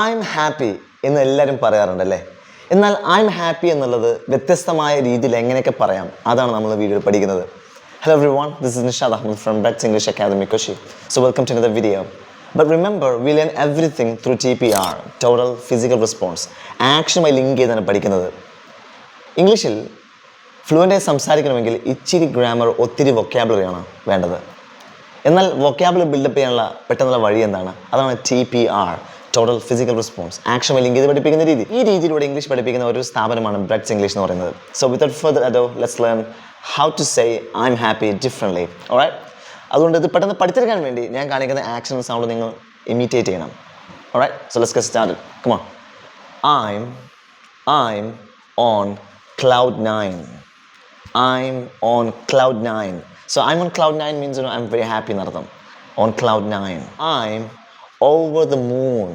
I'm happy എന്ന് എല്ലാവരും പറയാറുണ്ടല്ലേ. എന്നാൽ I'm happy എന്നുള്ളത് വ്യത്യസ്തമായ രീതിയിൽ എങ്ങനെയൊക്കെ പറയാം അതാണ് നമ്മൾ വീഡിയോയിൽ പഠിക്കുന്നത്. Hello everyone, this is Nishad Ahmed from Brett's English Academy Kochi. So welcome to another video. But remember, we learn everything through TPR, Total Physical Response. ആക്ഷനുമായി ലിങ്ക് ചെയ്താണ് പഠിക്കുന്നത്. ഇംഗ്ലീഷിൽ ഫ്ലുവൻ്റായി സംസാരിക്കണമെങ്കിൽ ഇച്ചിരി ഗ്രാമർ ഒത്തിരി വൊക്കാബുലറിയാണ് വേണ്ടത്. എന്നാൽ വൊക്കാബുലറി ബിൽഡപ്പ് ചെയ്യാനുള്ള പെട്ടെന്നുള്ള വഴി എന്താണ്? അതാണ് TPR, total physical response. Action link ചെയ്ത് പഠിപ്പിക്കുന്ന രീതി. ഈ രീതിയിലൂടെ ഇംഗ്ലീഷ് പഠിപ്പിക്കുന്ന ഒരു സ്ഥാപനമാണ് ബ്രെഡ്സ് ഇംഗ്ലീഷ് എന്ന് പറയുന്നത്. So without further ado let's learn how to say I am happy differently. Alright, അതുകൊണ്ട് ഇത് പെട്ടെന്ന് പഠിച്ചെടുക്കാൻ വേണ്ടി ഞാൻ കാണിക്കുന്ന ആക്ഷൻ സൗണ്ട് നിങ്ങൾ ഇമിറ്റേറ്റ് ചെയ്യണം. Alright, so let's get started. Come on. I'm on cloud 9. I'm on cloud 9. So I'm on cloud 9 means I'm very happy എന്നർത്ഥം. On cloud 9. I'm over the moon.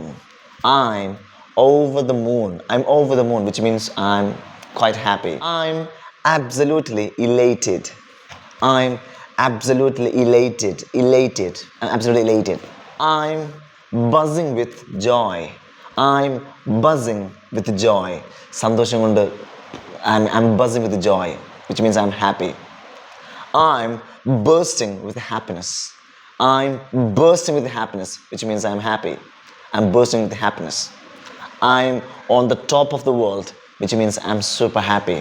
I'm over the moon. I'm over the moon, which means I'm quite happy. I'm absolutely elated. I'm absolutely elated. Elated. I'm absolutely elated. I'm buzzing with joy. I'm buzzing with joy. സന്തോഷം കൊണ്ട് I'm buzzing with joy, which means I'm happy. I'm bursting with happiness. I'm bursting with happiness, which means I'm happy. I'm bursting with happiness. I'm on the top of the world, which means I'm super happy.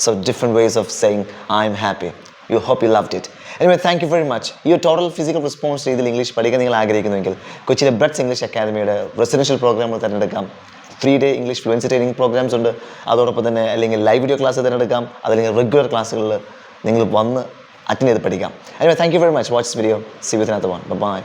So different ways of saying I'm happy. You hope you loved it. Anyway, thank you very much. ഈ total physical response രീതിയിൽ English പഠിക്കാൻ നിങ്ങൾ ആഗ്രഹിക്കുന്നുവെങ്കിൽ കൊച്ചിയിലെ breads English അക്കാദമിയുടെ residential പ്രോഗ്രാമുകൾ തിരഞ്ഞെടുക്കാം. 3-day English fluency training programmes ഉണ്ട്. അതോടൊപ്പം തന്നെ അല്ലെങ്കിൽ ലൈവ് വീഡിയോ ക്ലാസ് തിരഞ്ഞെടുക്കാം, അതല്ലെങ്കിൽ റെഗുലർ ക്ലാസ്സുകളിൽ നിങ്ങൾ വന്ന് അറ്റൻഡ് ചെയ്ത് പഠിക്കാം. Anyway, thank you very much. Watch this video. See you with another one. Bye-bye.